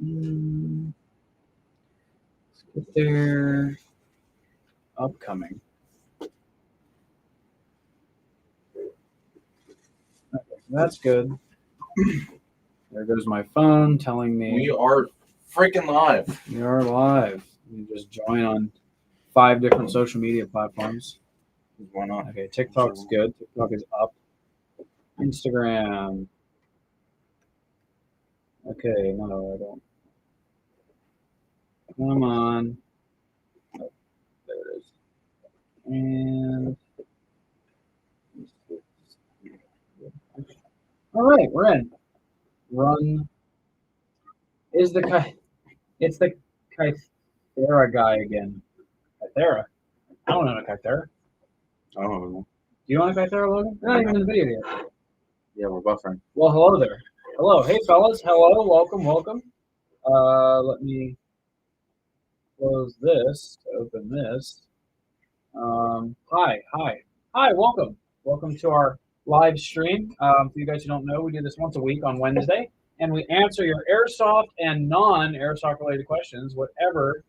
Let's get there. Upcoming. Okay, that's good. There goes my phone telling me We are freaking live. we are live. You just join on 5 different social media platforms. Why not? Okay, TikTok's good. TikTok is up. Instagram. Okay, no, I don't. Come on. Oh, there it is. And all right, we're in. Run is the it's the Kythera guy again. Kythera. I don't know a Kythera. I don't know. Do you know a Kythera, Logan? You're not even in the video yet. Yeah, we're buffering. Well, hello there. Hello. Hey, fellas. Hello. Welcome. Welcome. Let me close this to open this. Hi. Welcome. Welcome to our live stream. For you guys who don't know, we do this once a week on Wednesday, and we answer your airsoft and non-airsoft related questions, whatever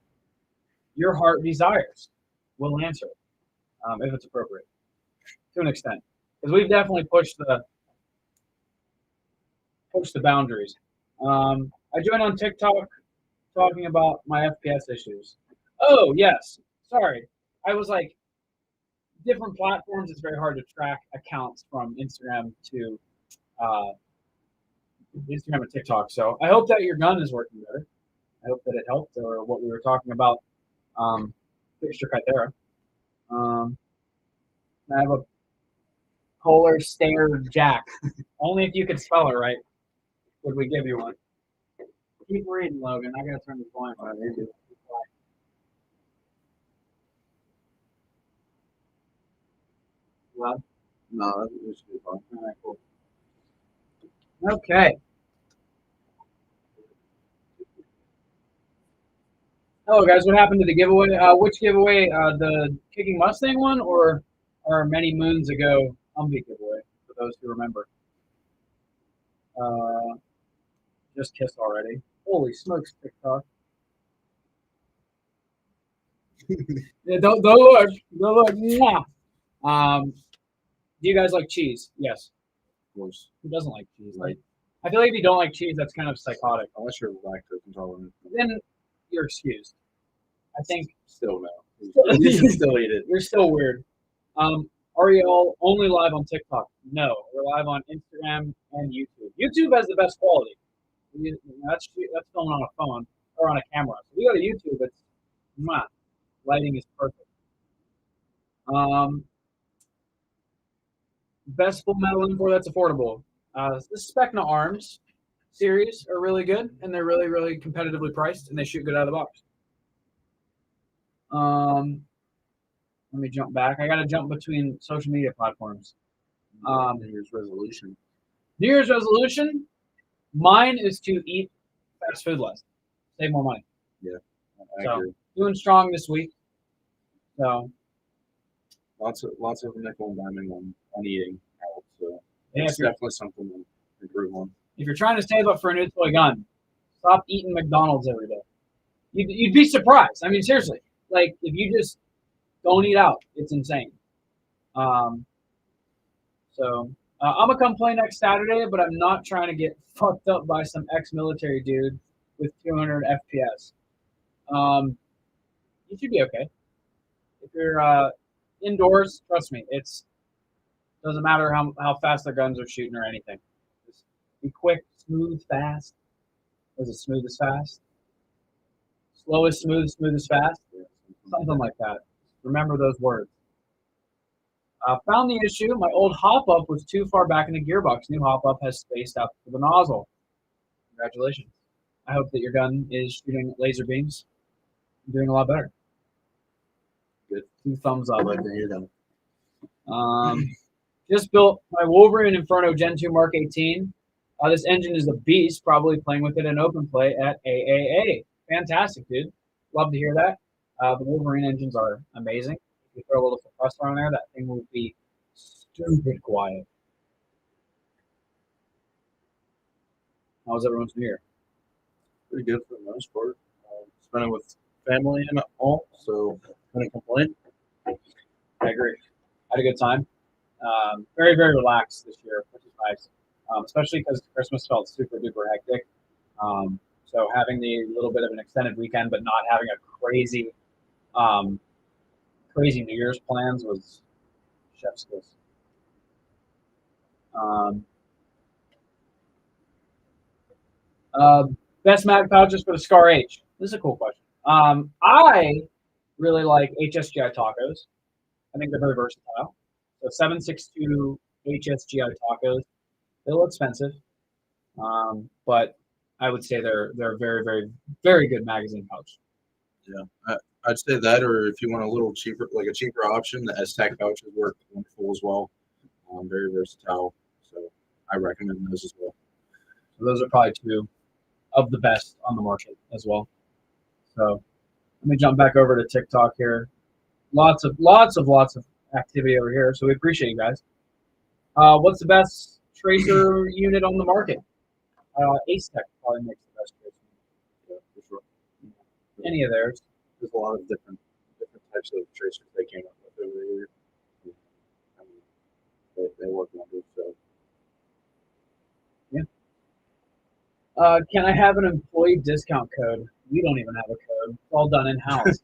your heart desires. We'll answer it if it's appropriate, to an extent, because we've definitely pushed the boundaries. I joined on TikTok talking about my FPS issues. Oh, yes. Sorry. I was like, different platforms, it's very hard to track accounts from Instagram to Instagram and TikTok. So I hope that your gun is working better. I hope that it helped, or what we were talking about, fixture Kythera. I have a Polar Stinger Jack. Only if you could spell it right would we give you one. Keep reading, Logan. I gotta turn the volume on. Well, No, this should be fine. all right, cool. Okay. Hello, guys. What happened to the giveaway? Which giveaway? The Kicking Mustang one, or many moons ago Humvee giveaway? For those who remember. Just kissed already. Holy smokes, TikTok. Yeah, don't look. Don't look. Mwah. Do you guys like cheese? Yes. Of course. Who doesn't like cheese? Right. I feel like if you don't like cheese, that's kind of psychotic. Unless you're lactose intolerant. Then you're excused. I think. Still no. You should still eat it. You're still weird. Are you all only live on TikTok? No, we're live on Instagram and YouTube. YouTube has the best quality. That's filmed on a phone or on a camera. So we go to YouTube. It's lighting is perfect. Best full metal M4 that's affordable. The Specna Arms series are really good, and they're really, really competitively priced, and they shoot good out of the box. Let me jump back. I got to jump between social media platforms. New Year's resolution. New Year's resolution? Mine is to eat fast food less, save more money. Yeah, I So agree. doing strong this week. So Lots of nickel and diming on eating out. So yeah, it's definitely something to improve on. If you're trying to save up for a new toy gun, stop eating McDonald's every day. You'd be surprised. I mean, seriously. Like, if you just don't eat out, it's insane. I'm gonna come play next Saturday, but I'm not trying to get fucked up by some ex-military dude with 200 FPS. You should be okay. If you're indoors, trust me, it's doesn't matter how fast their guns are shooting or anything. Just be quick, smooth, fast. Was it smooth as fast? Slow as smooth, smooth as fast? Something like that. Remember those words. Found the issue. My old hop-up was too far back in the gearbox. New hop-up has spaced out for the nozzle. Congratulations. I hope that your gun is shooting laser beams. You're doing a lot better. Good. 2 thumbs up. I'd like to hear them. Just built my Wolverine Inferno Gen 2 Mark 18. This engine is a beast, probably playing with it in open play at AAA. Fantastic, dude. Love to hear that. The Wolverine engines are amazing. If you throw a little suppressor on there, that thing will be stupid quiet. How was everyone's New Year? Pretty good for the most part. Spent it with family and all, so couldn't complain. I agree. Had a good time. Very, very relaxed this year, which is nice, especially because Christmas felt super duper hectic. So having the little bit of an extended weekend, but not having a um, crazy New Year's plans was chef's kiss. Um, uh, Best mag pouches for the Scar H. This is a cool question. I really like HSGI tacos. I think they're very versatile. So 762 HSGI tacos. They're a little expensive, but I would say they're a very, very, very good magazine pouch. Yeah, I'd say that, or if you want a little cheaper, like a cheaper option, the S-Tac pouches work wonderful as well. Very versatile, so I recommend those as well. So those are probably two of the best on the market as well. So let me jump back over to TikTok here. Lots of activity over here. So we appreciate you guys. What's the best tracer unit on the market? Ace Tech probably makes the best tracer. Yeah, for sure. Any of theirs. There's a lot of different types of tracers they came up with over the years. I mean, they work wonders. So Yeah. Can I have an employee discount code? We don't even have a code. It's all done in house.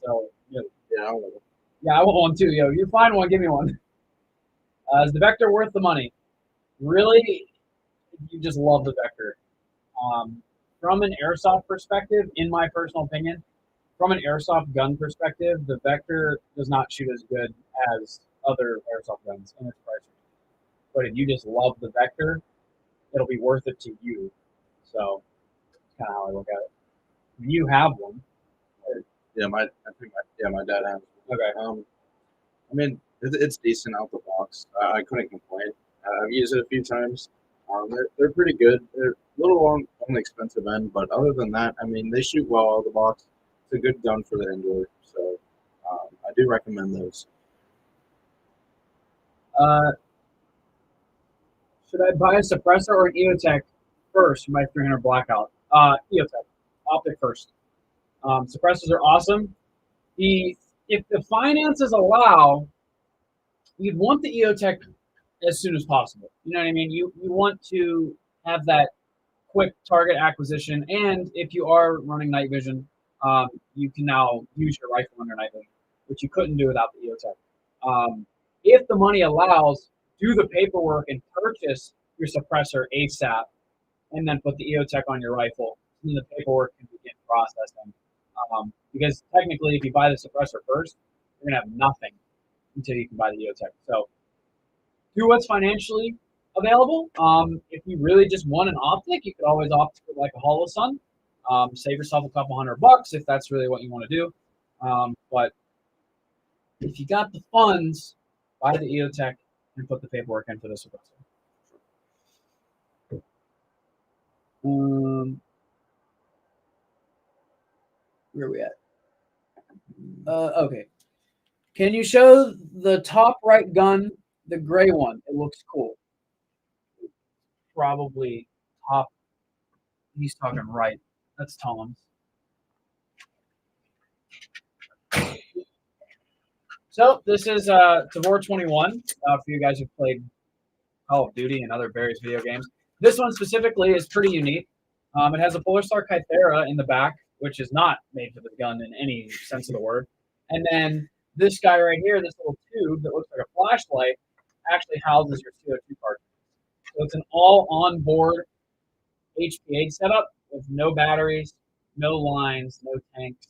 So yeah, I don't know. yeah, I want one too. Yo, you find one, give me one. Is the Vector worth the money? Really, you just love the Vector. From an airsoft perspective, in my personal opinion, from an airsoft gun perspective, the Vector does not shoot as good as other airsoft guns in its price range. But if you just love the Vector, it'll be worth it to you. So that's kind of how I look at it. You have one. Yeah, my dad has. Okay. I mean, it's decent out the box. I couldn't complain. I've used it a few times. They're pretty good. They're a little on the expensive end, but other than that, I mean, they shoot well out of the box. It's a good gun for the indoor, so I do recommend those. Uh, should I buy a suppressor or an EOTech first for my 300 blackout? EOTech, optic first. Suppressors are awesome. If the finances allow, you'd want the EOTech as soon as possible. You know what I mean? You want to have that quick target acquisition, and if you are running night vision, you can now use your rifle under night vision, which you couldn't do without the EOTech. If the money allows, do the paperwork and purchase your suppressor ASAP, and then put the EOTech on your rifle, and then the paperwork can begin processing. Because technically, if you buy the suppressor first, you're gonna have nothing until you can buy the EOTech. So do what's financially available. If you really just want an optic, you could always opt for like a Holosun. Save yourself a couple $100 if that's really what you want to do. But if you got the funds, buy the EOTech and put the paperwork in for the suppressor. Where are we at? Okay. Can you show the top right gun, the gray one? It looks cool. Probably top. He's talking right. That's Tom's. So this is Tavor 21 for you guys who've played Call of Duty and other various video games. This one specifically is pretty unique. It has a Polar Star Kythera in the back, which is not made for the gun in any sense of the word. And then this guy right here, this little tube that looks like a flashlight, actually houses your CO2 cartridge. So it's an all-on-board HPA setup with no batteries, no lines, no tanks.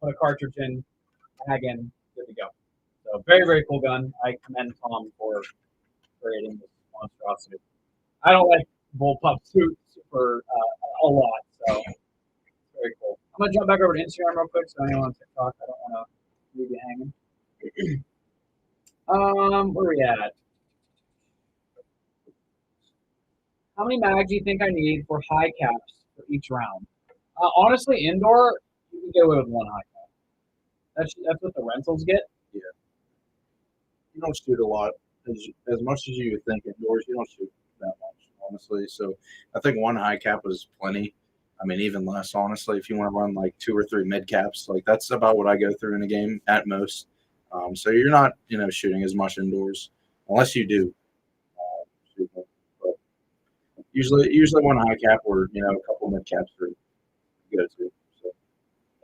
Put a cartridge in, bag in, good to go. So very, very cool gun. I commend Tom for creating this monstrosity. I don't like bullpup suits for a lot, so very cool. I'm gonna jump back over to Instagram real quick, so anyone on TikTok, I don't want to leave you hanging. Where are we at? How many mags do you think I need for high caps for each round? Honestly, indoor, you can get away with one high cap. That's what the rentals get. Yeah, you don't shoot a lot as much as you would think indoors. You don't shoot that much, honestly. So I think one high cap is plenty. I mean, even less, honestly, if you want to run like 2 or 3 mid caps, like that's about what I go through in a game at most. So you're not, shooting as much indoors unless you do. Shoot them. But usually one high cap or a couple mid caps are go to. So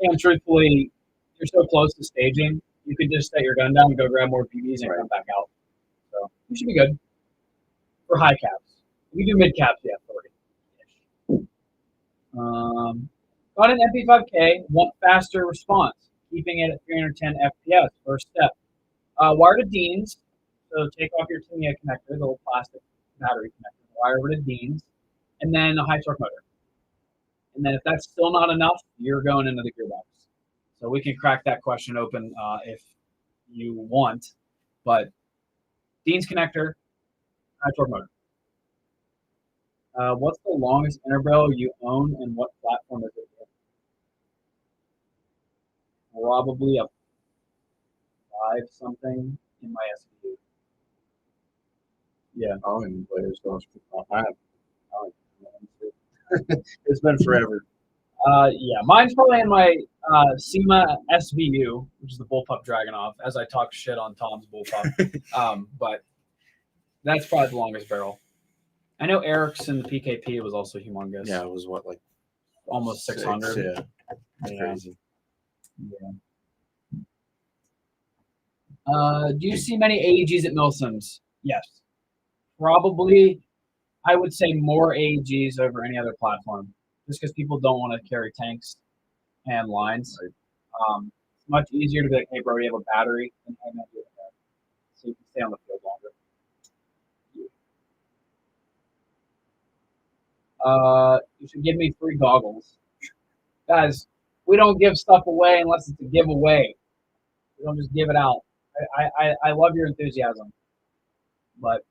And truthfully, you're so close to staging, you could just set your gun down and go grab more BBs and Right. come back out. So you should be good for high caps. If you do mid caps, yeah, 30. Got an MP5K, want faster response, keeping it at 310 FPS. First step. Wire to Dean's. So take off your Tamiya connector, the little plastic battery connector, wire over to Dean's, and then a high torque motor. And then if that's still not enough, you're going into the gearbox. So we can crack that question open if you want. But Dean's connector, high torque motor. What's the longest interbarrel you own, and what platform is it? Probably a 5 something in my SVU. Yeah. I don't even play Airsoft. I have. It's been forever. Yeah, mine's probably in my SEMA SVU, which is the bullpup Dragunov, as I talk shit on Tom's bullpup. But that's probably the longest barrel. I know Eric's in the PKP was also humongous. Yeah, it was what, like almost 600. Yeah, that's Yeah. crazy. Yeah. Do you see many AEGs at Milsims? Yes. Probably, I would say more AEGs over any other platform, just because people don't want to carry tanks and lines. Right. It's much easier to be like, hey, bro, you have a battery, and hang on to it, so you can stay on the field longer. You should give me free goggles. Guys, we don't give stuff away unless it's a giveaway. We don't just give it out. I love your enthusiasm. But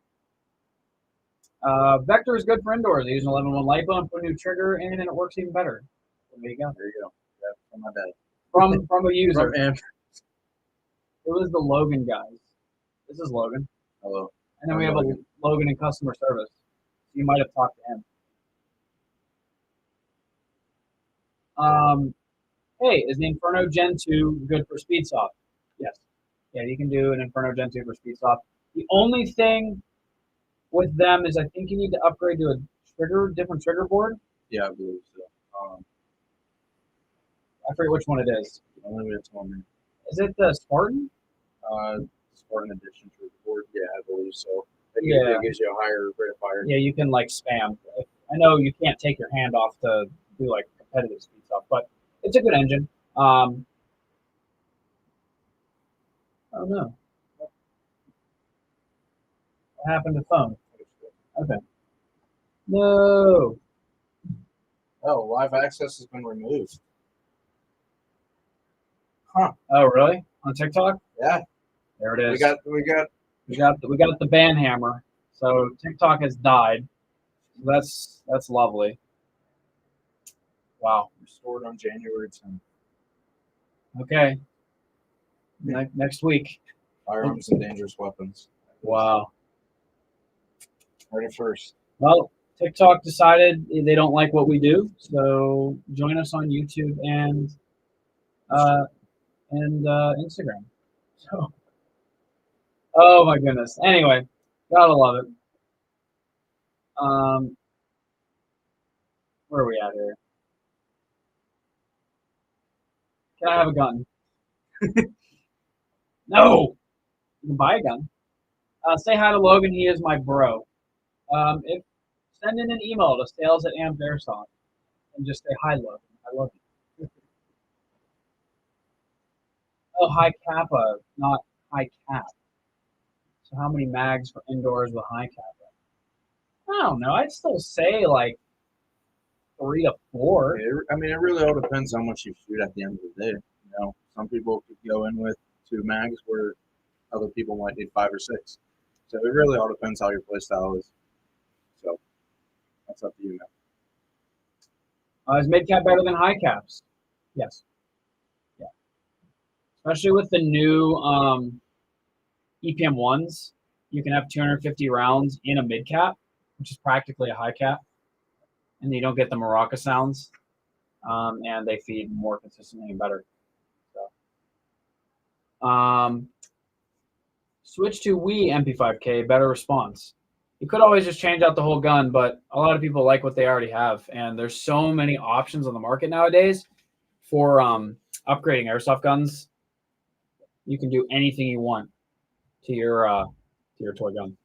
Vector is good for indoors. I use an 11-1 LiPo and put a new trigger in, and it works even better. There you go. There you go. Yeah, from my dad. From a user. From It was the Logan guys. This is Logan. Hello. And then we have a Logan in customer service. You might have talked to him. Hey, is the Inferno Gen 2 good for Speedsoft? Yes. Yeah, you can do an Inferno Gen 2 for Speedsoft. The only thing with them is I think you need to upgrade to a different trigger board. Yeah, I believe so. I forget which one it is. Only it's one. Is it the Spartan? Spartan Edition trigger board. Yeah, I believe so. Yeah. It gives you a higher rate of fire. Yeah, you can like spam. I know you can't take your hand off to do like competitive speed stuff, but it's a good engine. I don't know. What happened to phone? Okay. No. Oh, live access has been removed. Huh. Oh, really? On TikTok? Yeah. There it is. We got the ban hammer. So TikTok has died. So that's lovely. Wow. restored on January 10th. Okay. Next week. Firearms and dangerous weapons. Wow. Ready first. Well, TikTok decided they don't like what we do, so join us on YouTube and Instagram. So, oh my goodness. Anyway, gotta love it. Where are we at here? Can I have a gun? No. You can buy a gun. Say hi to Logan. He is my bro. If send in an email to sales@ampsairsoft and just say hi, Logan. I love you. Oh, high kappa, not high cap. So how many mags for indoors with high kappa? I don't know. I'd still say like 3 to 4. It really all depends how much you shoot at the end of the day. Some people could go in with 2 mags where other people might need 5 or 6. So it really all depends how your play style is. So that's up to you now. Is mid cap better than high caps? Yes. Yeah. Especially with the new EPM ones, you can have 250 rounds in a mid cap, which is practically a high cap, and you don't get the maraca sounds. and they feed more consistently and better. So, switch to Wii MP5K, better response. You could always just change out the whole gun, but a lot of people like what they already have, and there's so many options on the market nowadays for upgrading airsoft guns. You can do anything you want to your toy gun.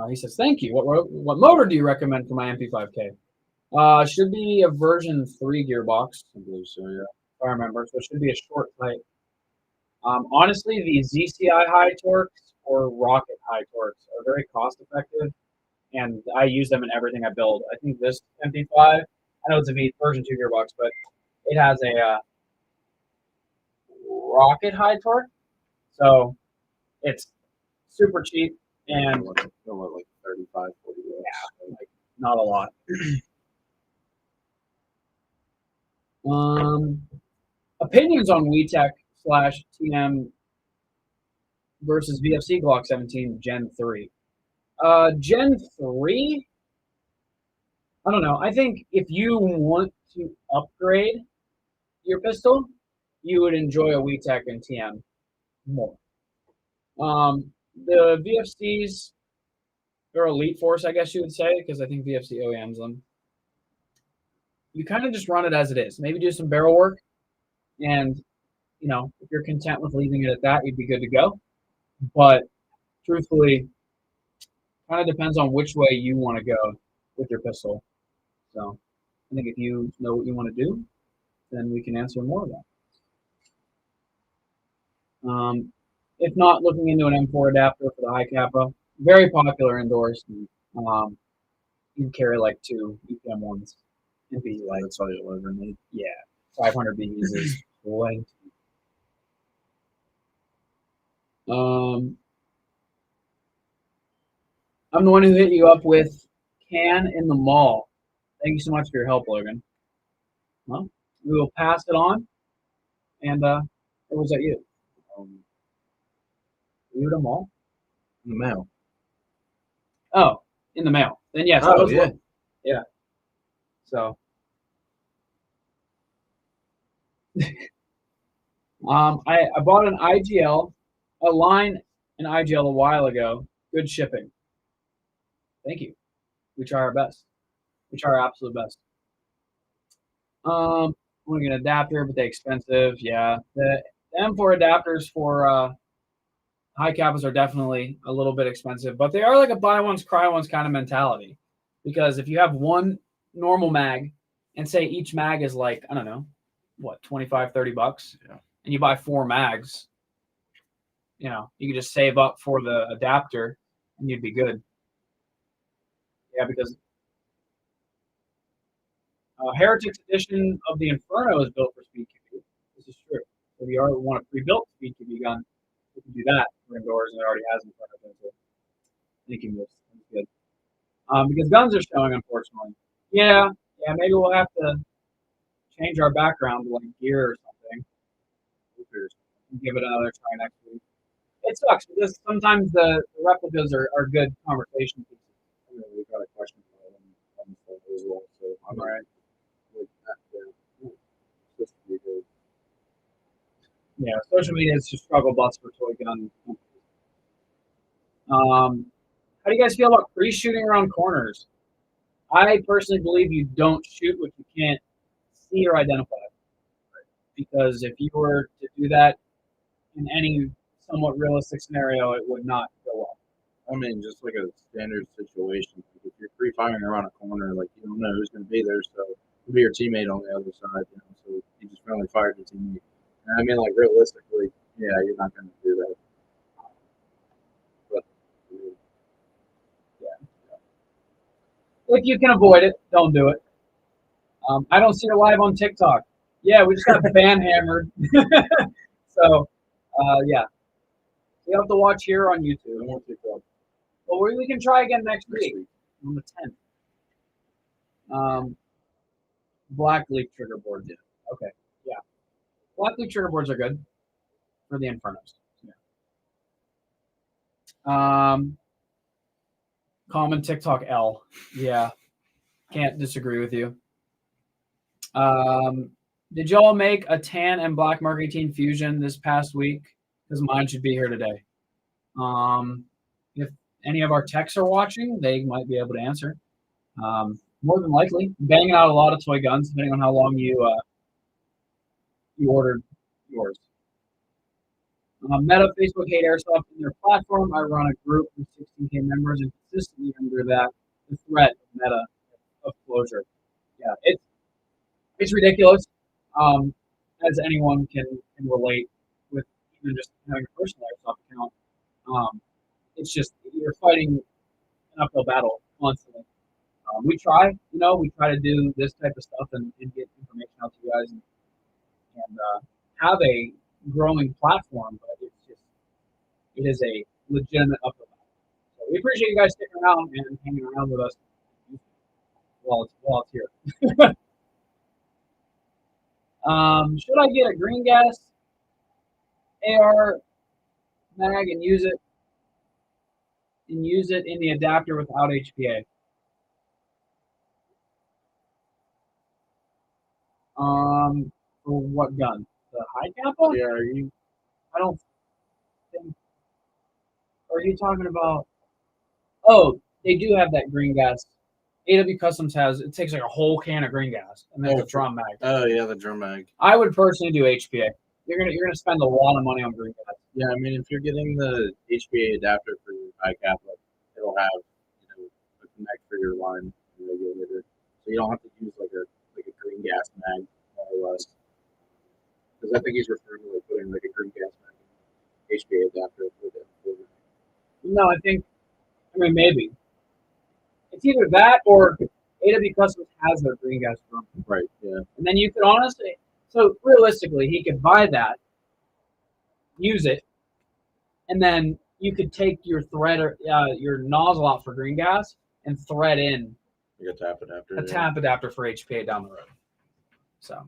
He says, "Thank you. What motor do you recommend for my MP5K?" Should be a version 3 gearbox. I believe so, yeah. If I remember, so it should be a short type. Honestly, the ZCI high torques or Rocket high torques are very cost effective, and I use them in everything I build. I think this MP5, I know it's a version 2 gearbox, but it has a Rocket high torque, so it's super cheap and like 35, 40 bucks. yeah, like not a lot. Opinions on WeTech/TM versus VFC Glock 17 Gen 3. Gen 3, I don't know. I think if you want to upgrade your pistol, you would enjoy a WeTech and TM more. The VFCs, they're Elite Force, I guess you would say, because I think VFC OEMs them. You kind of just run it as it is. Maybe do some barrel work, and if you're content with leaving it at that, you'd be good to go. But truthfully, kind of depends on which way you want to go with your pistol. So I think if you know what you want to do, then we can answer more of that. If not, looking into an M4 adapter for the high kappa, very popular indoors. You can carry like 2 EPM ones and be like, that's all you'll ever need. Yeah, 500 BBs is plenty. I'm the one who hit you up with can in the mall. Thank you so much for your help, Logan. Well, we will pass it on. And or was that you? You at a mall? In the mail. Oh, in the mail. Then yes, Oh, yeah. Yeah. So I bought an IGL, a line in IGL a while ago. Good shipping. Thank you. We try our best. We try our absolute best. I want to get an adapter, but they're expensive. Yeah. The M4 adapters for high kappas are definitely a little bit expensive, but they are like a buy once, cry once kind of mentality. Because if you have one normal mag and say each mag is like, I don't know, what, 25, 30 bucks? Yeah. And you buy 4 mags, you can just save up for the adapter and you'd be good. Yeah, because Heretics Edition of the Inferno is built for Speed QB. This is true. So if you already want a pre-built Speed QB gun, you can do that for indoors, and it already has Inferno guns. Thinking this is good. Because guns are showing, unfortunately. Yeah, maybe we'll have to change our background to like gear or something. And give it another try next week. It sucks because sometimes the replicas are good conversation pieces. We've got a question on the phone as well, so I'm All right. Yeah, social media is just struggle bus for toy gun. How do you guys feel about pre-shooting around corners? I personally believe you don't shoot what you can't see or identify. Because if you were to do that in any somewhat realistic scenario, it would not go well. I mean, just like a standard situation. Like if you're free firing around a corner, like you don't know who's going to be there, so it'll be your teammate on the other side. So you just friendly fired your teammate. And I mean, like realistically, yeah, you're not going to do that. But if you can avoid it, don't do it. I don't see her live on TikTok. Yeah, we just got ban hammered. So, yeah. You have to watch here on YouTube. Well, we can try again next week on the 10th. Black leaf trigger board. Yeah. Okay. Yeah. Black leaf trigger boards are good for the Infernos. Yeah. Common TikTok L. Yeah. Can't disagree with you. Did y'all make a tan and black Mark 18 fusion this past week? Because mine should be here today. If any of our techs are watching, they might be able to answer. More than likely, banging out a lot of toy guns, depending on how long you ordered yours. Meta, Facebook hate Airsoft in their platform. I run a group with 16K members, and consistently under that, the threat of Meta of closure. Yeah, it's ridiculous. As anyone can relate with even just having a personal Airsoft account. It's just you're fighting an uphill battle constantly. We try to do this type of stuff and get information out to you guys and have a growing platform, but it is a legitimate uphill battle. So we appreciate you guys sticking around and hanging around with us while it's here. Should I get a green gas AR mag and use it in the adapter without HPA? For what gun? The high kappa? Yeah, I don't think. Are you talking about? Oh, they do have that green gas. AW Customs it takes like a whole can of green gas and then the drum mag. Oh yeah, the drum mag. I would personally do HPA. You're gonna spend a lot of money on green gas. Yeah, I mean if you're getting the HPA adapter for your high kappa, it'll have a connect for your line regulator, so you don't have to use like a green gas mag more or less. Because I think he's referring to like putting like a green gas mag in HPA adapter for the. No, I mean maybe. It's either that or AW Customs has their green gas drum. Right. Yeah. And then you could honestly, so realistically, he could buy that, use it, and then you could take your your nozzle out for green gas and thread in like a tap adapter. Tap adapter for HPA down the road. So,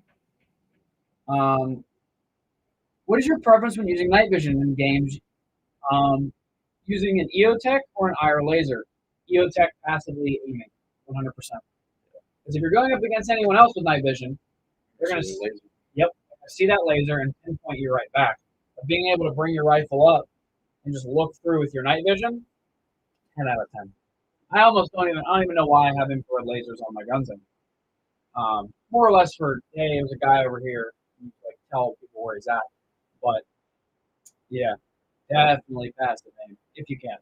what is your preference when using night vision in games? Using an EOTech or an IR laser? EOTech passively aiming, 100%. Because if you're going up against anyone else with night vision, they're going to see that laser and pinpoint you right back. But being able to bring your rifle up and just look through with your night vision, 10 out of 10. I don't even know why I have infrared lasers on my guns anymore. More or less for, hey, there's a guy over here, you like tell people where he's at. But yeah, definitely passive aim if you can.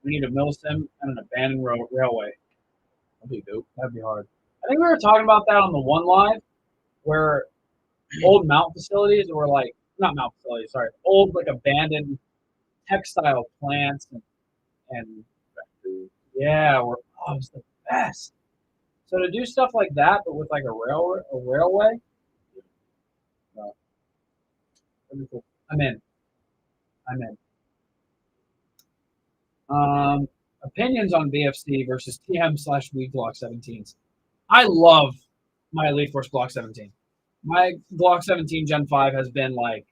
We need a mill sim and an abandoned railway. That'd be dope. That'd be hard. I think we were talking about that on the one live, where old mount facilities were like not mount facilities, sorry, old like abandoned textile plants and yeah, it was the best. So to do stuff like that, but with like a railway, I'm in. Opinions on BFC versus TM/Weed Glock 17s. I love my Elite Force Glock 17. My Glock 17 Gen 5 has been like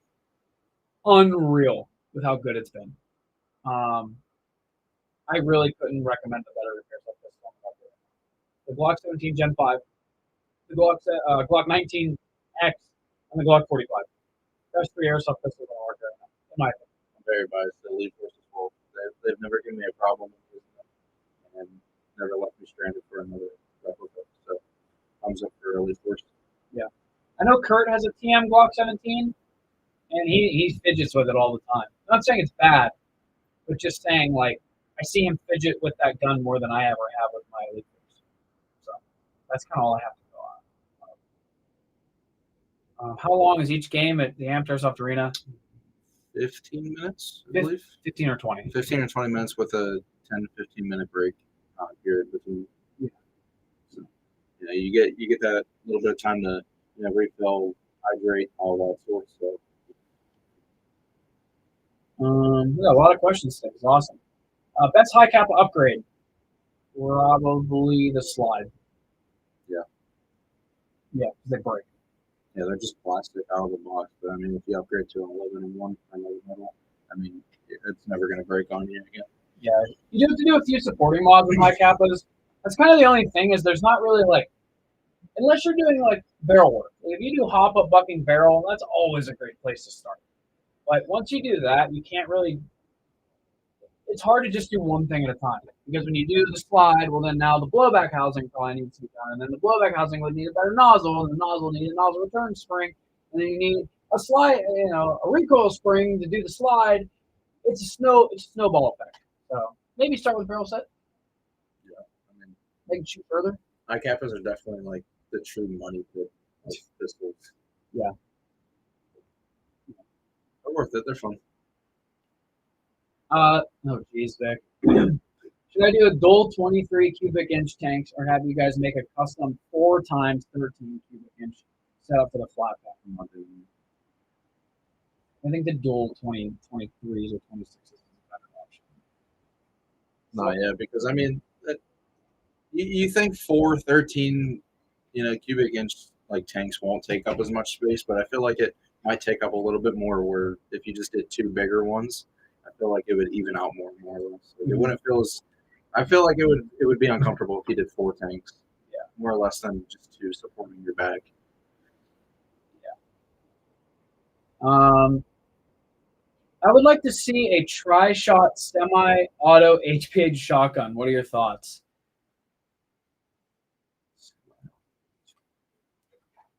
unreal with how good it's been. I really couldn't recommend a better airsoft pistol. The Glock 17 Gen 5, the Glock 19X, and the Glock 45. There's 3 airsoft pistols on the market right now, in my opinion. I'm very biased. The Elite Force is full. They've never given me a problem and never left me stranded for another replica. So thumbs up for Elite Force. Yeah. I know Kurt has a TM Glock 17, and he fidgets with it all the time. I'm not saying it's bad, but just saying, like, I see him fidget with that gun more than I ever have with my Elite Force. So that's kind of all I have to go on. How long is each game at the Amped Airsoft Arena? 15 minutes, I believe. 15 or 20. 15 or 20 minutes with a 10 to 15 minute break period between. Yeah. So, you get that little bit of time to refill, hydrate, all that sort of stuff. We got a lot of questions today. It's awesome. Best high kappa upgrade? Probably the slide. Yeah. Yeah, they break. Yeah, they're just plastic out of the box. But I mean, if you upgrade to an 11-in-1 metal, I mean, it's never going to break on you again. Yeah, you do have to do a few supporting mods with high kappas, That's kind of the only thing is there's not really like unless you're doing like barrel work. If you do hop up bucking barrel, that's always a great place to start. But once you do that, you can't really. It's hard to just do one thing at a time because when you do the slide, well, then now the blowback housing probably needs to be done, and then the blowback housing would need a better nozzle, and the nozzle needs a nozzle return spring, and then you need a slide, a recoil spring to do the slide. It's a snowball effect. So maybe start with barrel set. Yeah, I mean, They can shoot further. ICAPAs are definitely like the true money pit of pistols. Yeah. They're worth it. They're fun. No, geez, Vic. Should I do a dual 23 cubic inch tanks or have you guys make a custom 4 times 13 cubic inch setup for the flat pack? I think the dual 23s or 26s is a better option. No, yeah, because I mean, you think 4 13, cubic inch like tanks won't take up as much space, but I feel like it might take up a little bit more. Where if you just did 2 bigger ones, I feel like it would even out more or less. Like, it wouldn't feel as. I feel like it would be uncomfortable if you did 4 tanks. Yeah, more or less than just 2 supporting your back. Yeah. I would like to see a tri-shot semi-auto HPH shotgun. What are your thoughts?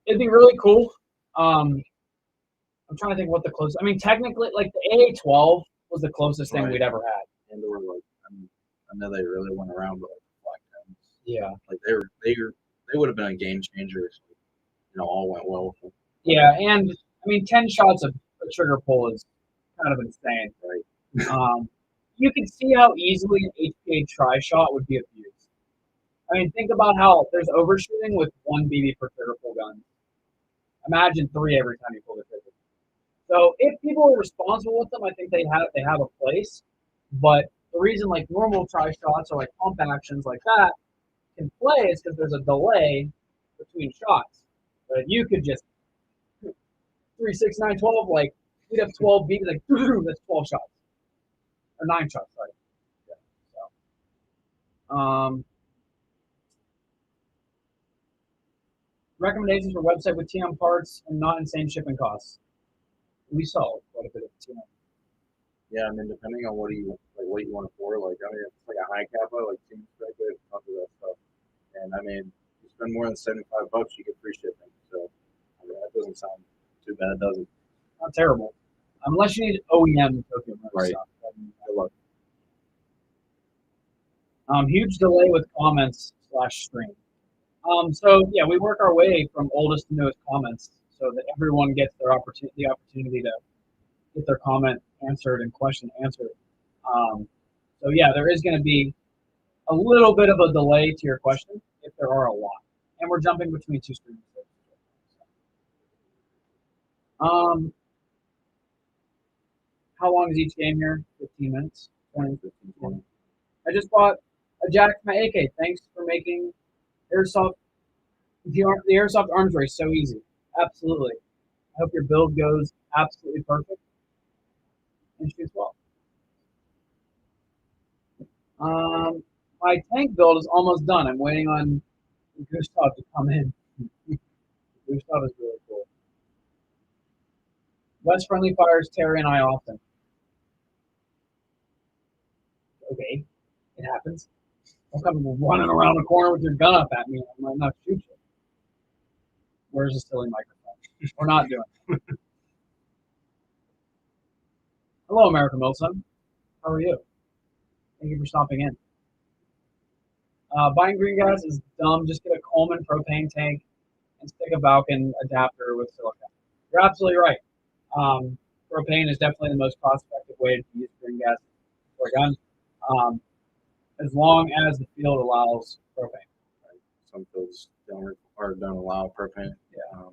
It'd be really cool. I'm trying to think what the closest. I mean, technically, like the AA-12 was the closest thing we'd ever had. And or like, I know they really went around with like black guns. Yeah, like they would have been a game changer if all went well. Yeah, and I mean, 10 shots of a trigger pull is kind of insane. Right. You can see how easily an HPA tri-shot would be abused. I mean, think about how there's overshooting with 1 BB per trigger pull gun. Imagine 3 every time you pull the trigger. So if people are responsible with them, I think they have a place. But the reason like normal tri-shots or like pump actions like that can play is because there's a delay between shots. But if you could just 3, 6, 9, 12, like we'd have 12 beats, like that's 12 shots. Or 9 shots, sorry. Yeah, so. Recommendations for website with TM parts and not insane shipping costs. We saw quite a bit of TM. Yeah, I mean, depending on what you want it for, like, I mean, if it's like a high kappa, like Team Strike, they have tons of that stuff. And I mean, you spend more than $75, you get free shipping. So I mean, that doesn't sound too bad, does it? Not terrible, unless you need OEM Tokyo right. Stuff. Good luck. Huge delay with comments / stream. So yeah, we work our way from oldest to newest comments so that everyone gets the opportunity to get their comment answered and question answered. So yeah, there is going to be a little bit of a delay to your question if there are a lot, and we're jumping between 2 streams. How long is each game here? 15 minutes. 20, 15, 20. I just bought a jack for my AK. Thanks for making Airsoft the Airsoft arms race so easy. Absolutely. I hope your build goes absolutely perfect and shoots well. My tank build is almost done. I'm waiting on Gustav to come in. Gustav is really cool. West friendly fires Terry and I often. Okay, it happens. Don't come running around the corner with your gun up at me. I might not shoot you. Where's the silly microphone? We're not doing it. Hello, American Milson. How are you? Thank you for stopping in. Buying green gas is dumb. Just get a Coleman propane tank and stick a Vulcan adapter with silicone. You're absolutely right. Propane is definitely the most cost-effective way to use green gas for a gun, as long as the field allows propane. Right. Some fields don't allow propane. Yeah.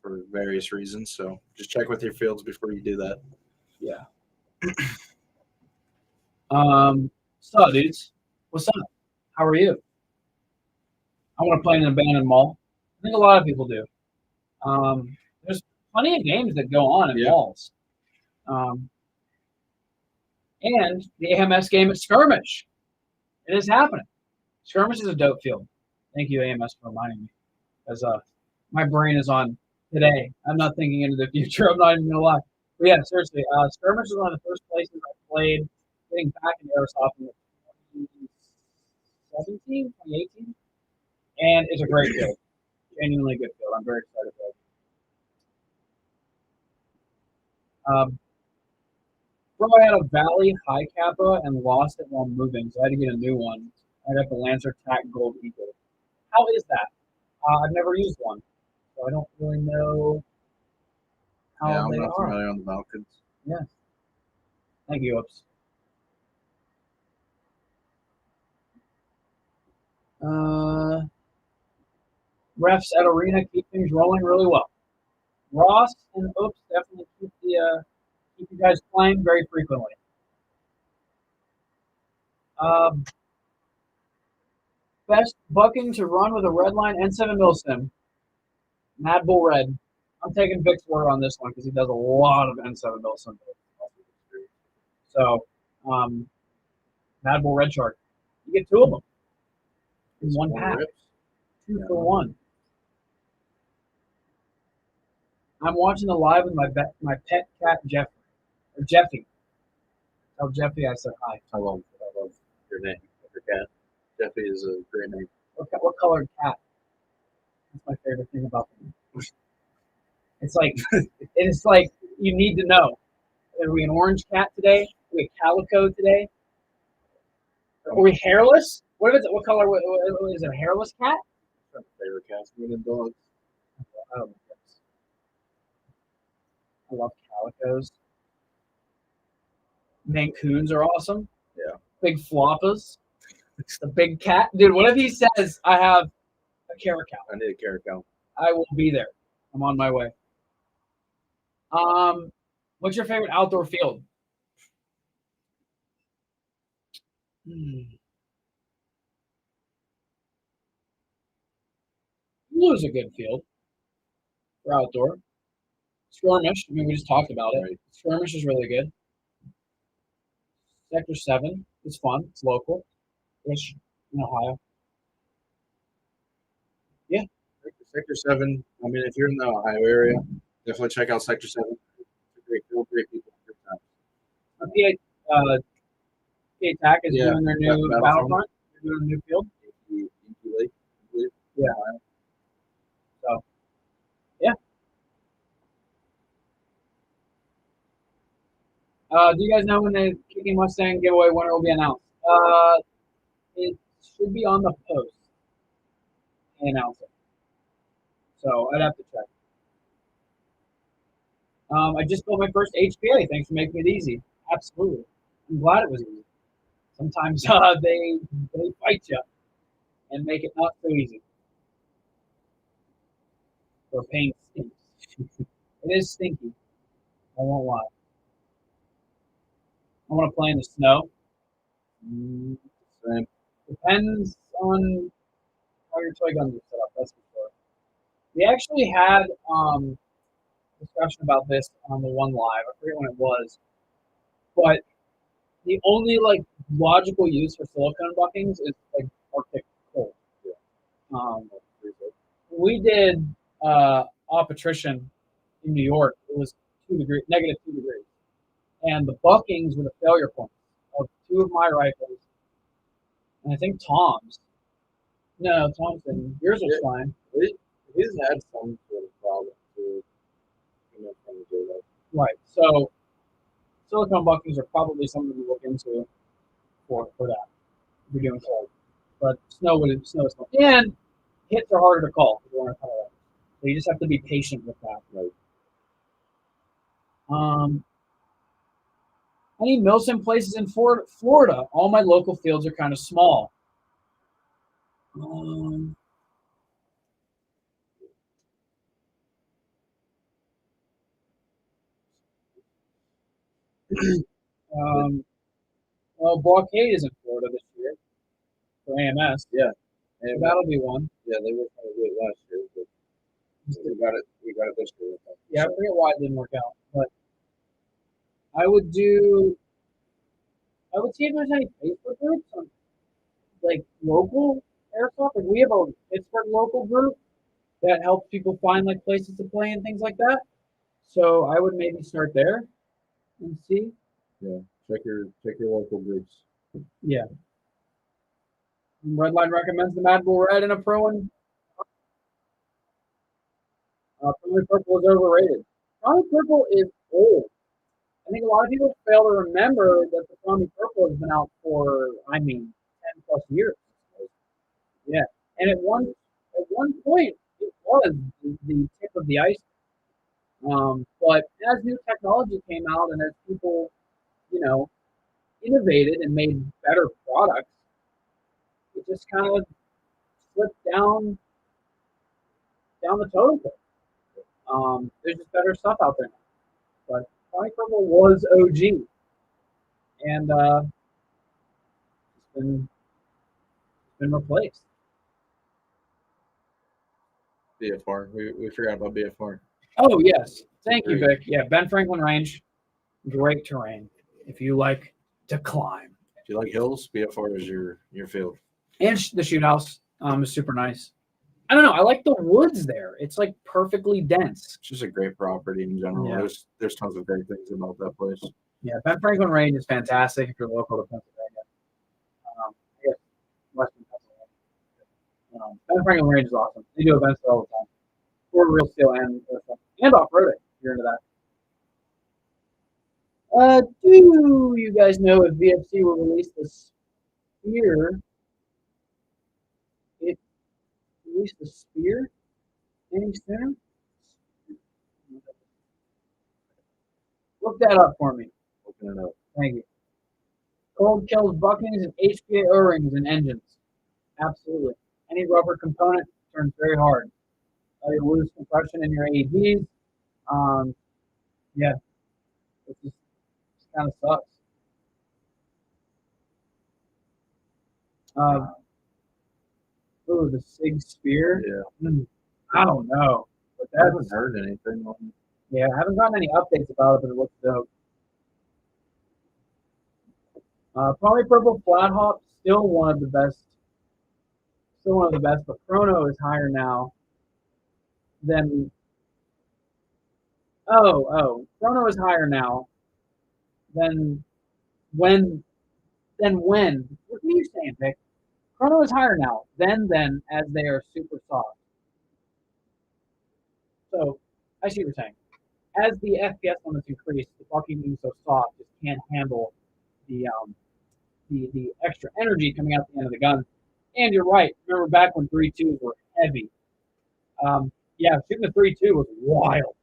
For various reasons. So just check with your fields before you do that. Yeah. So, dudes, what's up? How are you? I want to play in an abandoned mall. I think a lot of people do. There's plenty of games that go on in malls. And the AMS game at Skirmish. It is happening. Skirmish is a dope field. Thank you, AMS, for reminding me. Because my brain is on today. I'm not thinking into the future. I'm not even gonna lie. But yeah, seriously, Skirmish is one of the first places I played getting back into Airsoft in 2017, 2018. And it's a great field. Genuinely good field. I'm very excited for it. Bro, I had a Valley high kappa and lost it while moving, so I had to get a new one. I got the Lancer Tac Gold Eagle. How is that? I've never used one, so I don't really know Yeah, how I'm they not are. familiar on the Falcons. Yeah. Thank you, Oops. Refs at Arena keep things rolling really well. Ross and Oops definitely keep you guys playing very frequently. Best bucking to run with a red line N7 Milsim. Mad Bull Red. I'm taking Vic's word on this one because he does a lot of N7 Milsim. So, Mad Bull Red Shark. You get two of them in one pack. Two for one. I'm watching the live with my pet cat Jeffrey. Or Jeffy. Tell Jeffy I said hi. I love your name, your cat. Jeffy is a great name. What colored cat? That's my favorite thing about them. It's like you need to know. Are we an orange cat today? Are we a calico today? Are we hairless? What is it? What color? What is it? A hairless cat? My favorite cats, more than dogs. Oh, I love calicos. Mancoons are awesome. Yeah. Big floppas. The big cat. Dude, what if he says I have a caracal? I need a caracal. I will be there. I'm on my way. What's your favorite outdoor field? Blue is a good field for outdoor. Skirmish, I mean, we just talked about it. Right. Skirmish is really good. Sector 7 is fun. It's local. It's in Ohio. Yeah. Sector 7, I mean, if you're in the Ohio area, definitely check out Sector 7. It's a great field, great people. Good time. PA TAC is doing their new Battlefront. They're doing a new field. Lake, yeah. So, yeah. Do you guys know when the Kicking Mustang giveaway winner will be announced? It should be on the post. They announce it. So I'd have to check. I just built my first HPA. Thanks for making it easy. Absolutely. I'm glad it was easy. Sometimes they fight you and make it not so easy. Their paint stinks. It is stinky. I won't lie. I want to play in the snow. Depends on how your toy guns are set up. That's for sure. We actually had discussion about this on the one live. I forget when it was, but the only like logical use for silicone buckings is like Arctic cold. We did op attrition in New York. It was negative 2 degrees, and the buckings were the failure points of two of my rifles, and I think Tom's. No, Tom's didn't. Yours was fine. His had some sort of problem too. Right. So silicone buckings are probably something to look into for that. If you're doing cold. But snow is snow. And hits are harder to call. So you just have to be patient with that. Right. I need Milsim places in Florida. All my local fields are kind of small. Well, Blockade is in Florida this year for AMS. Yeah, so that'll be one. Yeah, they were kind of good last year, but we got it. We got it this year. Yeah, I forget why it didn't work out, but I would see if there's any Facebook groups. like local airsoft. Like we have a Pittsburgh local group that helps people find like places to play and things like that. So I would maybe start there and see. Yeah, check your local groups. Yeah. Redline recommends the Mad Bull Red and a Pro and Probably Purple is overrated. Probably Purple is old. I think a lot of people fail to remember that the Tommy Purple has been out for, I mean, 10 plus years. Yeah. And at one point, it was the tip of the ice. But as new technology came out and as people, you know, innovated and made better products, it just kind of slipped down the totem pole. There's just better stuff out there. But Tommy Purple was OG. And it's been replaced. BFR. We forgot about BFR. Oh yes, thank you, Vic. Yeah, Ben Franklin Range, great terrain if you like to climb. If you like hills, BFR is your field. And the shoot house is super nice. I don't know. I like the woods there. It's like perfectly dense. It's just a great property in general. Yeah. There's tons of great things about that place. Yeah, Ben Franklin Range is fantastic if you're local to Pennsylvania. I guess Western Pennsylvania. Ben Franklin Range is awesome. They do events there all the time. For real steel and off-roading. If you're into that. Do you guys know if VFC will release the Spear? It released the Spear any sooner? Look that up for me. Open it up. Thank you. Cold kills buckings and HPA O-rings and engines. Absolutely. Any rubber component turns very hard. You lose compression in your AEDs. Yeah, it just kind of sucks. The SIG Spear. Yeah. I don't know, but I haven't heard anything on it. Yeah, I haven't gotten any updates about it, but it looks dope. Probably Purple Flat Hop, still one of the best. Still one of the best, but Chrono is higher now than. Chrono is higher now than when. What are you saying, Vic? Chrono is higher now than as they are super soft. So I see what you're saying. As the FPS limits increase, the bucking being so soft just can't handle the extra energy coming out the end of the gun. And you're right. Remember back when 3.2s were heavy. Yeah, shooting a 3.2 was wild.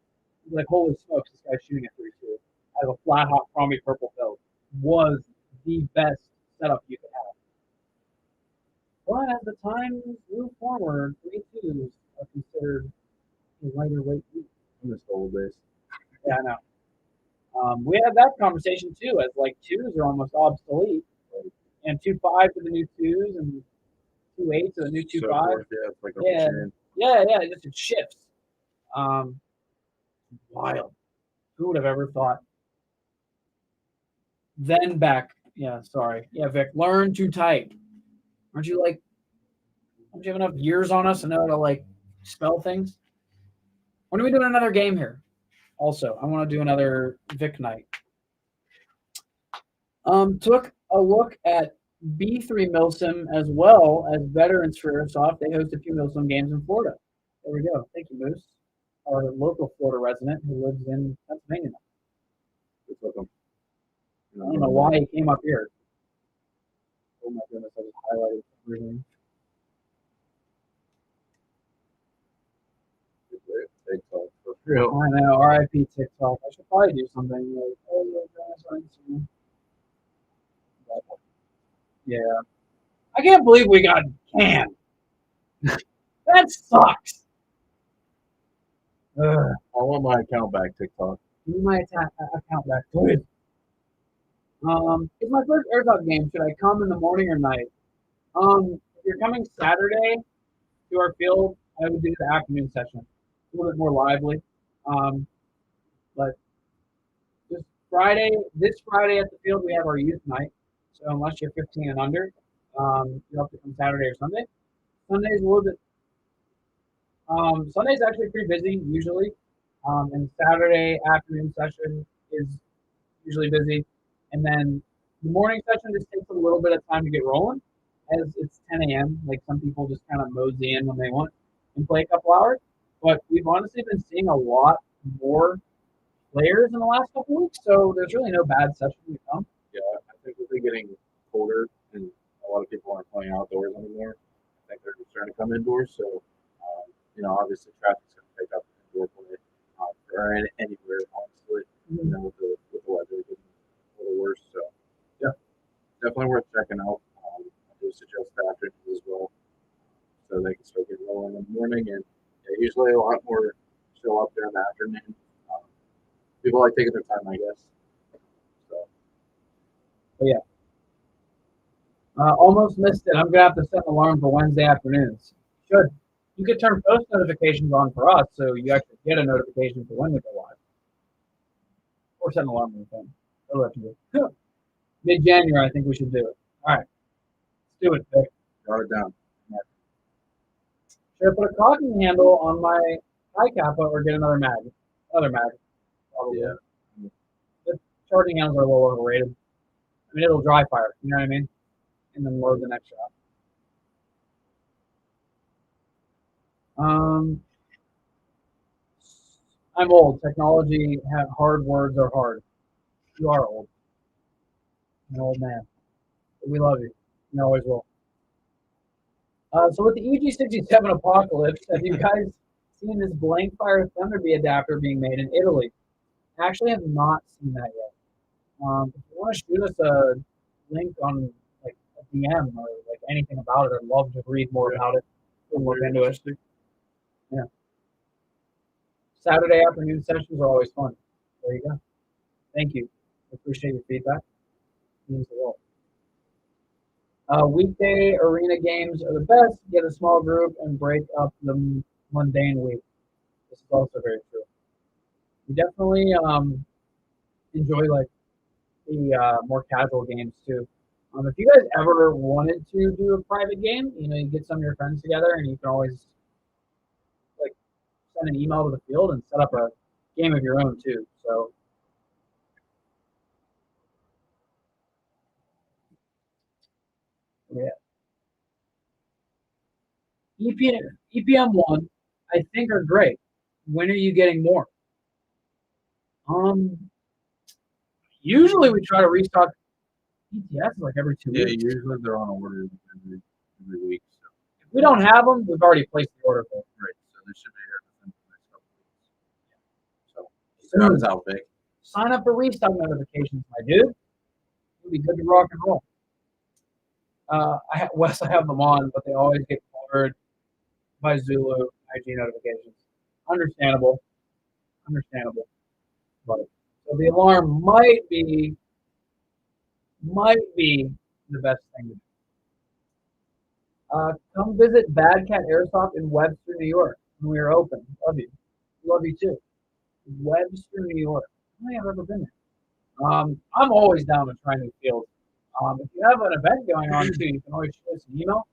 Was like, holy smokes, this guy's shooting a 3.2 out of a flat hot Promi Purple build was the best setup you could have. But as the time moved forward, 3.2s are considered a lighter weight. I miss the old days. Yeah, I know. We had that conversation too, as like 2s are almost obsolete, and 2.5 are the new 2s, and 2.8 are the new 2.5. Yeah, it's like a yeah, it shifts. Wild. Who would have ever thought? Then back, yeah, sorry. Yeah, Vic, learn to type. Don't you have enough years on us to know how to like spell things? When are we doing another game here? Also, I want to do another Vic night. Took a look at B3 Milsim as well as veterans for Airsoft. They host a few Milsim games in Florida. There we go. Thank you, Moose, our local Florida resident who lives in Pennsylvania now. I don't know why he came up here. Oh my goodness, I just highlighted everything. TikTok for real. I know, RIP TikTok. I should probably do something like, yeah. I can't believe we got canned. That sucks. I want my account back, TikTok. Give me my account back, please. It's my first Airsoft game. Should I come in the morning or night? If you're coming Saturday to our field, I would do the afternoon session. A little bit more lively. But just this Friday at the field, we have our youth night. So unless you're 15 and under, You'll have to come Saturday or Sunday. Sunday's a little bit. Sunday's actually pretty busy usually, and Saturday afternoon session is usually busy, and then the morning session just takes a little bit of time to get rolling, as it's 10 a.m. Like some people just kind of mosey in when they want and play a couple hours. But we've honestly been seeing a lot more players in the last couple weeks, so there's really no bad session to come. Yeah, I think with it getting colder and a lot of people aren't playing outdoors anymore, I think they're starting to come indoors. So, obviously traffic's going to pick up indoor play anywhere, honestly, with the weather getting a little worse. So, yeah, definitely worth checking out. I do suggest the afternoons as well, so they can start getting rolling in the morning. And usually a lot more show up there in the afternoon. People like taking their time, I guess. So. But yeah. Almost missed it. I'm gonna have to set an alarm for Wednesday afternoons. Should you could turn post notifications on for us, so you actually get a notification for when we go live, or set an alarm on your phone. Whatever you have to do. Mid-January, I think we should do it. All right, let's do it, Vic. Jot it down. Should I put a caulking handle on my high kappa or get another mag? Other mag, probably. Yeah. The charging handles are a little overrated. I mean, it'll dry fire. You know what I mean? And then load the next shot. I'm old. Technology, hard words are hard. You are old. You're an old man. But we love you. You always will. So with the EG67 Apocalypse, have you guys seen this blank fire Thunderbee adapter being made in Italy? I actually have not seen that yet. If you want to shoot us a link on like a DM or like anything about it, I'd love to read more about it. We'll look into it. Yeah. Saturday afternoon sessions are always fun. There you go. Thank you. Appreciate your feedback. It means the world. Weekday arena games are the best. Get a small group and break up the mundane week. This is also very true. We definitely enjoy like the more casual games too. If you guys ever wanted to do a private game, you get some of your friends together and you can always like send an email to the field and set up a game of your own too. So yeah. EPM1, I think are great. When are you getting more? Usually we try to restock ETS like every 2 weeks. Yeah, usually they're on order every week. So. If we don't have them, we've already placed the order for them. Right, so they should be here within the next couple weeks. So that's out big. Sign up for restock notifications, my dude. It'll be good to rock and roll. Wes, I have them on, but they always get covered by Zulu IG notifications. Understandable. But so the alarm might be the best thing to do. Come visit Bad Cat Airsoft in Webster, New York when we are open. Love you. Love you too. Webster, New York. I don't think I've ever been there. I'm always down to try new fields. If you have an event going on too, you can always shoot us an email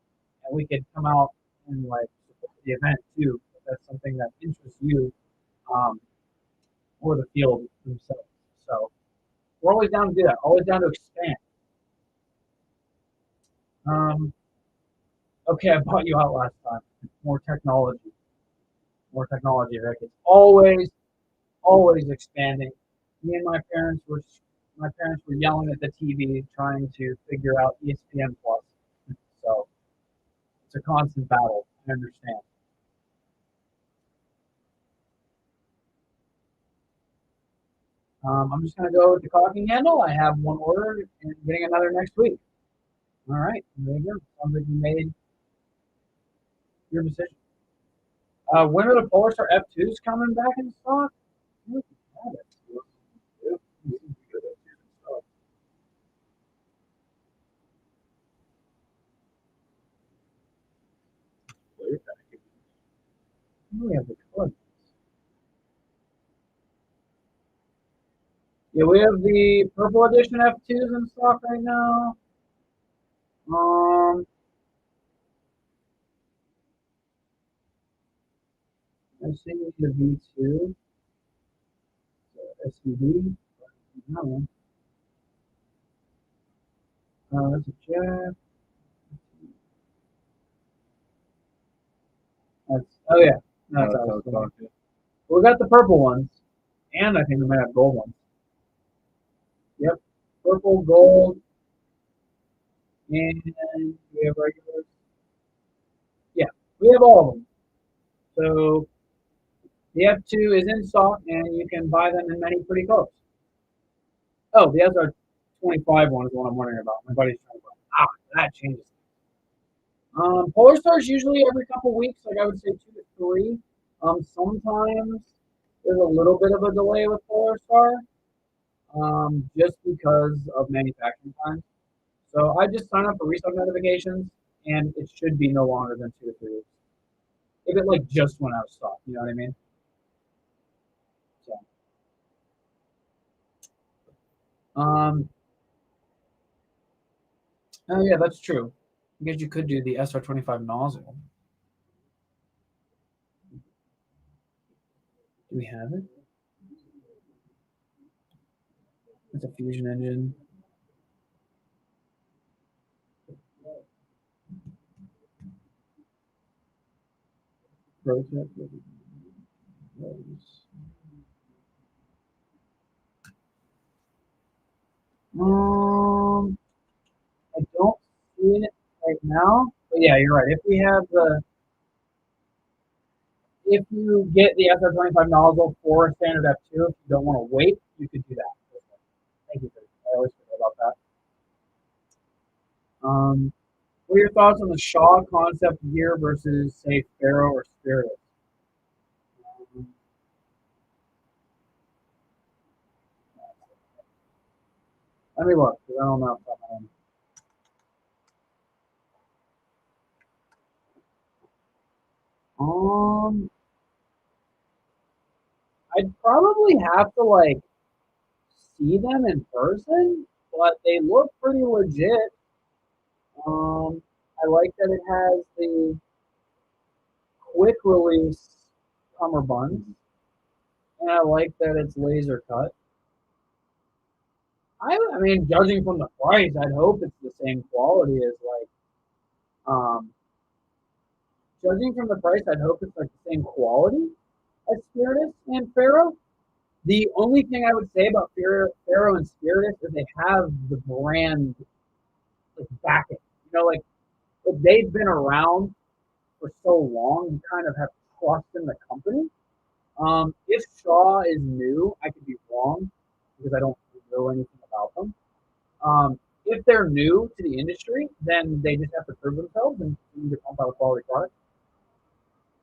and we could come out and like support the event too. If that's something that interests you, or the field themselves. So we're always down to do that. Always down to expand. Okay, I bought you out last time. More technology, Rick. It's always expanding. Me and my parents were yelling at the TV trying to figure out ESPN Plus. So it's a constant battle. I understand. I'm just going to go with the caulking handle. I have one ordered and getting another next week. All right, there you go. Sounds like you made your decision. When are the Polar Star F2s coming back in stock? We have the color. Yeah, we have the purple edition F2s in stock right now. Um, I think the V2, SUV. No, that's a jet. That's yeah, that's That's how how it's it's going. talking. We got the purple ones, and I think we might have gold ones. Yep, purple, gold, and we have regulars. Yeah, we have all of them. So the F2 is in stock, and you can buy them in many pretty colors. Oh, the SR25 one is the one I'm wondering about. My buddy's trying to buy. That changes. Polar Stars usually every couple weeks, like I would say 2 to 3. Sometimes there's a little bit of a delay with Polar Star, just because of manufacturing time. So I just sign up for restock notifications, and it should be no longer than 2 to 3 weeks. If it like just went out of stock, you know what I mean? So, um, oh yeah, that's true. I guess you could do the SR25 nozzle. Do we have it? It's a fusion engine. Protect. I don't see it right now, but yeah, you're right. If you get the SR25 nozzle for standard F2, if you don't want to wait, you could do that. Thank you. I always forget about that. What are your thoughts on the Shaw concept gear versus, say, Faro or Spirit? Um, Let me look, because I don't know if I'd probably have to like see them in person, but they look pretty legit. I like that it has the quick release cummerbunds, and I like that it's laser cut. I mean, judging from the price, I'd hope it's the same quality as um, judging from the price, I'd hope it's like the same quality as Spiritus and Faro. The only thing I would say about Faro and Spiritus is they have the brand like backing. You know, like if they've been around for so long, you kind of have trust in the company. If Shaw is new, I could be wrong because I don't know anything about them. If they're new to the industry, then they just have to prove themselves and need to pump out a quality product.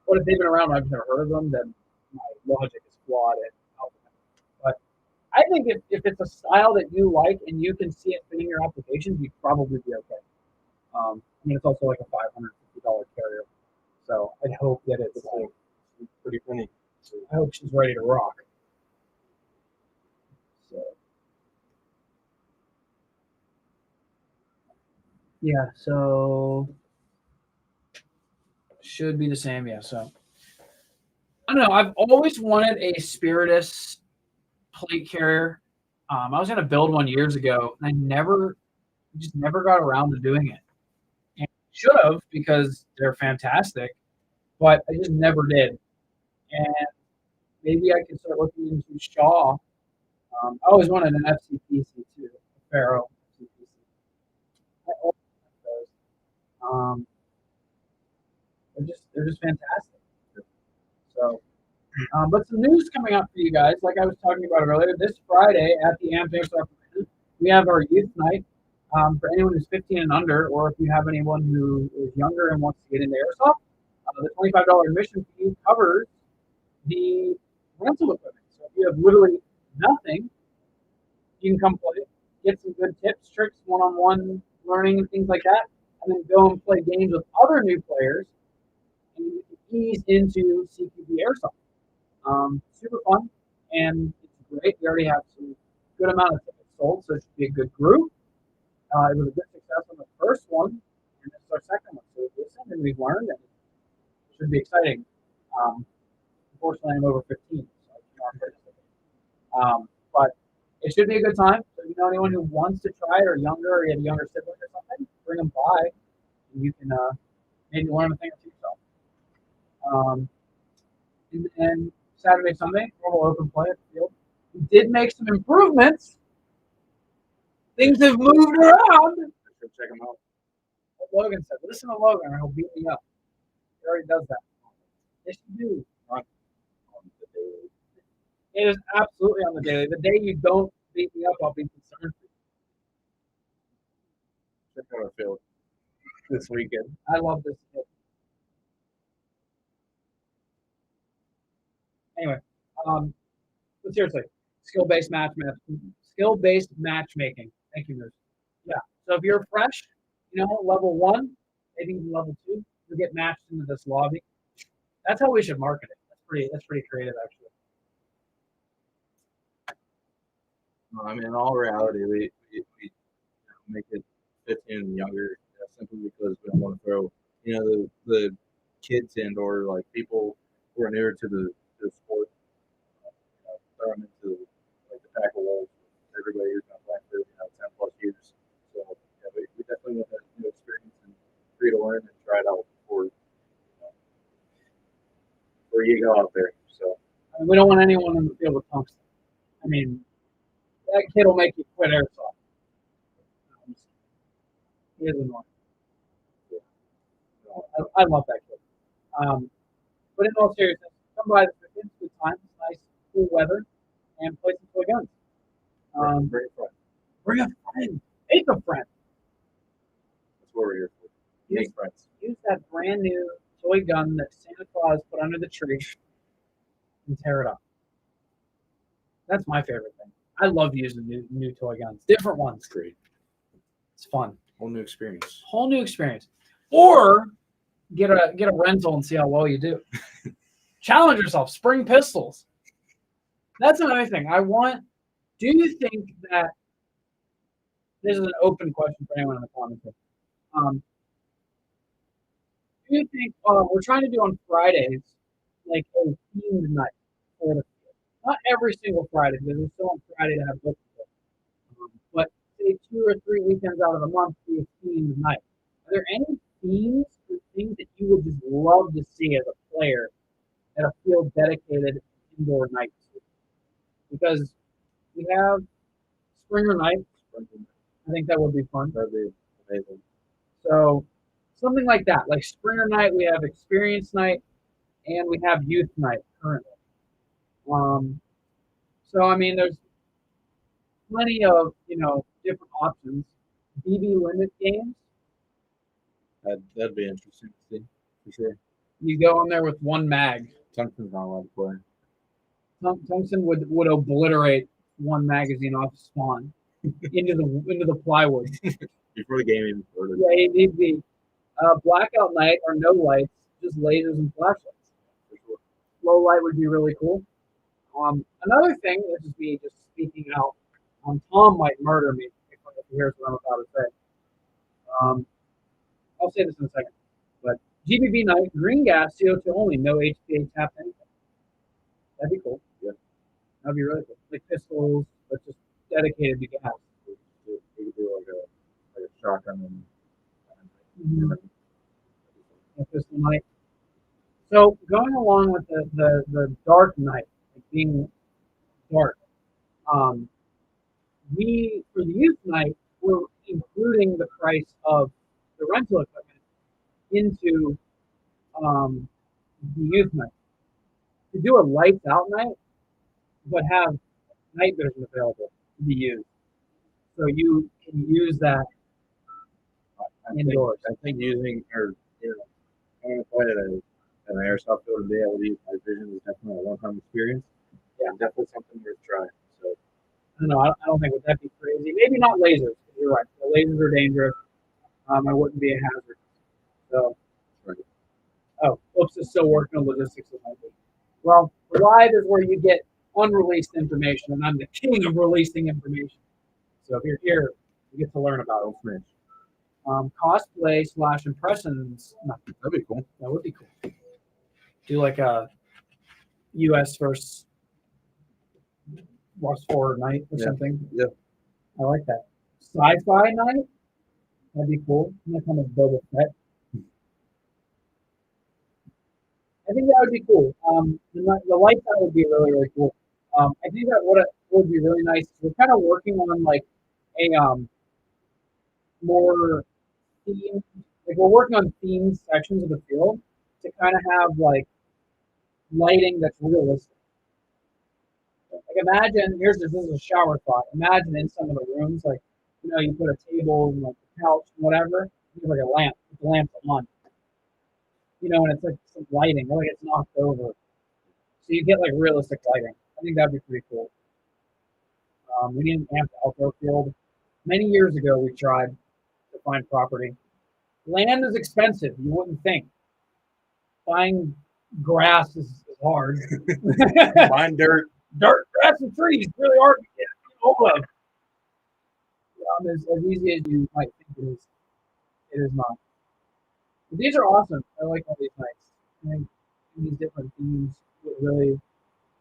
But if they've been around and I've just never heard of them, then my logic is flawed and out. But I think if it's a style that you like and you can see it fitting your applications, you'd probably be okay. I mean, it's also like a $550 carrier, so I'd hope that it's like Pretty funny. I hope she's ready to rock. So yeah, so should be the same. Yeah, so I don't know. I've always wanted a Spiritus plate carrier. I was gonna build one years ago, and I just never got around to doing it. And should have because they're fantastic, but I just never did. And maybe I could start looking into Shaw. I always wanted an FCPC too, a Faro FCPC. I always wanted those. They're just fantastic. So, but some news coming up for you guys, like I was talking about earlier. This Friday at the Airsoft, we have our youth night for anyone who's 15 and under, or if you have anyone who is younger and wants to get into airsoft. The $25 admission fee covers the rental equipment. So if you have literally nothing, you can come play, get some good tips, tricks, one-on-one learning, and things like that, and then go and play games with other new players, and you can ease into CQB airsoft. Super fun, and it's great. We already have some good amount of tickets sold, so it should be a good group. It was a good success on the first one, and this is our second one. So we've listened and we've learned, and it should be exciting. Unfortunately, I'm over 15, so I can't but it should be a good time. So if you know anyone who wants to try it or younger, or you have a younger sibling or something, bring them by, and you can maybe learn a thing or two yourself. And then Saturday, Sunday, normal open play at the field. We did make some improvements. Things have moved around. Check them out. What Logan said. Listen to Logan, or he'll beat me up. He already does that. Yes, you do. On the daily. It is absolutely on the daily. The day you don't beat me up, I'll be concerned for you. Check out our field this weekend. I love this kid. Anyway, but seriously, skill-based matchmaking. Thank you, Bruce. Yeah. So if you're fresh, level 1, maybe even level 2, you'll get matched into this lobby. That's how we should market it. That's pretty creative, actually. I mean, in all reality, we make it 15 and younger simply because we don't want to throw, the kids in or like people who are newer to the sport, throw them into like the pack of wolves. Everybody who's been playing for 10 plus years. So yeah, we definitely want that new experience and free to learn and try it out before you go out there. So we don't want anyone in the field with tungsten. I mean, that kid will make you quit airsoft. He is annoying. I love that kid. But in all seriousness, come by the weekend. It's good time. It's nice, cool weather, and play some toy guns. bring a friend. Bring a friend. Make a friend. That's what we're here for. Make friends. Use that brand new toy gun that Santa Claus put under the tree and tear it up. That's my favorite thing. I love using new toy guns. Different ones. Great. It's fun. Whole new experience. Whole new experience. Or get a rental and see how well you do. Challenge yourself. Spring pistols. That's another thing. Do you think that this is an open question for anyone in the comments? Do you think we're trying to do on Fridays like a themed night for the field? Not every single Friday because it's still on Friday to have book. But say 2 or 3 weekends out of the month be a themed night. Are there any themes or things that you would just love to see as a player at a field dedicated indoor night? Because we have Springer Night. I think that would be fun. That'd be amazing. So something like that. Like Springer Night, we have Experience Night, and we have Youth Night currently. So I mean, there's plenty of different options. BB limit games. That'd be interesting to see for sure. You go in there with one mag. Tungsten's not allowed to play. Tungsten would obliterate one magazine off spawn into the plywood Before the game even started. Yeah, he'd be blackout night or no lights, just lasers and flashlights. For sure. Low light would be really cool. Another thing, this is me just speaking out. Tom might murder me if he hears what I'm about to say. I'll say this in a second. But GBB night, green gas, CO2 only, no HPA tap anything. That'd be cool. Yeah. That'd be really cool. Like pistols, but just dedicated to gas. We could do like a shotgun and Pistol night. So going along with the dark night, like being dark, we for the youth night we're including the price of the rental equipment into the youth night. To do a lights out night, but have night vision available to be used, so you can use that indoors. I think using or going to play at an airsoft field and be able to use night vision is definitely a one-time experience. Yeah, definitely something worth trying. So I don't know. I don't think would that be crazy. Maybe not lasers. You're right. The lasers are dangerous. It wouldn't be a hazard. So, right. Oh, Oops is still working on logistics with my team. Well, live is where you get unreleased information, and I'm the king of releasing information. So if you're here, you get to learn about it. cosplay / impressions. No, That'd be cool. that would be cool. Do like a U.S. versus Lost 4 night or something. Yeah. I like that. Sci-fi night? That'd be cool. That kind of Boba Fett. I think that would be cool. The lifestyle would be really, really cool. I think that what would be really nice. We're kind of working on like a more theme. Like we're working on themed sections of the field to kind of have like lighting that's realistic. Like imagine this is a shower thought. Imagine in some of the rooms, like you put a table and like a couch and whatever, you have like a lamp. The lamp's on. And it's like some lighting, or like it's knocked over. So you get like realistic lighting. I think that'd be pretty cool. We need an amped outdoor field. Many years ago, we tried to find property. Land is expensive. You wouldn't think. Buying grass is hard. Find dirt. Dirt, grass, and trees is really hard to get hold of. As easy as you might think it is, it is not. But these are awesome. I like all these nights. I think these different themes would really, I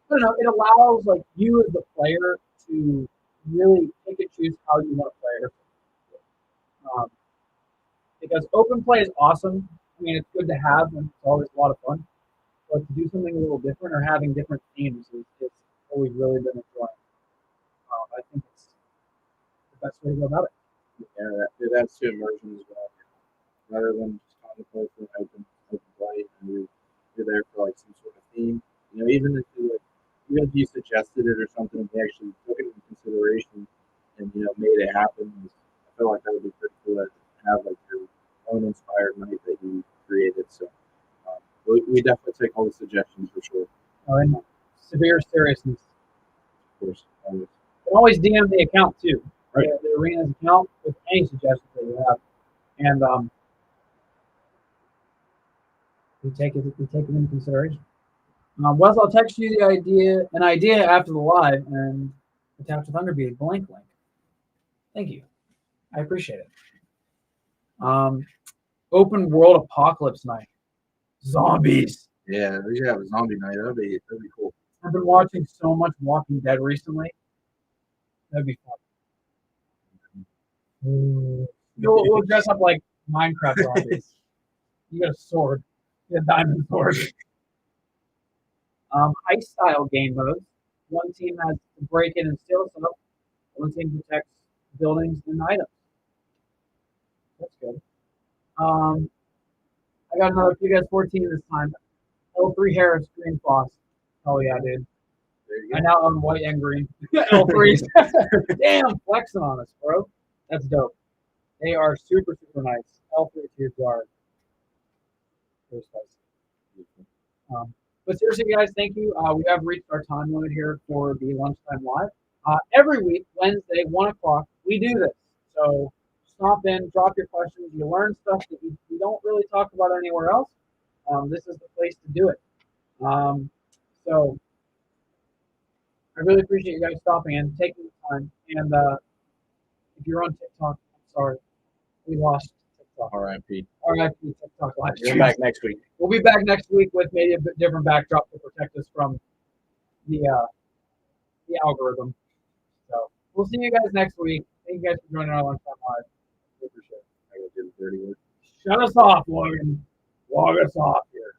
don't know, it allows like you as the player to really pick and choose how you want to play it. Because open play is awesome. I mean, it's good to have, and it's always a lot of fun. But to do something a little different or having different themes is always really been enjoying. I think it's the best way to go about it. Yeah, it adds to immersion as well. Rather than just contemplate for open play, and you're there for like some sort of theme. Even if you suggested it or something, they actually took it into consideration and made it happen. I feel like that would be pretty cool to have like your own inspired night that you created. So we definitely take all the suggestions for sure. And severe seriousness. Of course, always. And always DM the account too. Right. The arena's account with any suggestions that you have, and we take it into consideration. Wes, I'll text you an idea after the live, and attach with Thunderbeat blank link. Thank you, I appreciate it. Open world apocalypse night, zombies. Yeah, we should have a zombie night. That'd be cool. I've been watching so much Walking Dead recently. That'd be fun. We'll dress up like Minecraft zombies. You got a sword. You got a diamond sword. Heist style game modes. One team has to break in and steal stuff. One team protects buildings and items. That's good. I got another PGS 14 this time. L3 Harris, green floss. Oh yeah, dude. I now own white and green. L3s. Damn, flexing on us, bro. That's dope. They are super, super nice. L3 tier guard. Very spicy. But seriously, guys, thank you. We have reached our time limit here for the lunchtime live. Every week, Wednesday, 1 o'clock, we do this. So stop in, drop your questions. You learn stuff that you don't really talk about anywhere else. This is the place to do it. So I really appreciate you guys stopping in, taking the time. And if you're on TikTok, I'm sorry, we lost TikTok. R.I.P. R.I.P. TikTok live We're stream. back next week. We'll be back next week with maybe a bit different backdrop to protect us from the algorithm. So we'll see you guys next week. Thank you guys for joining our lunchtime live. We appreciate it. I gotta do the dirty work. Shut us off, Logan. Log us off here.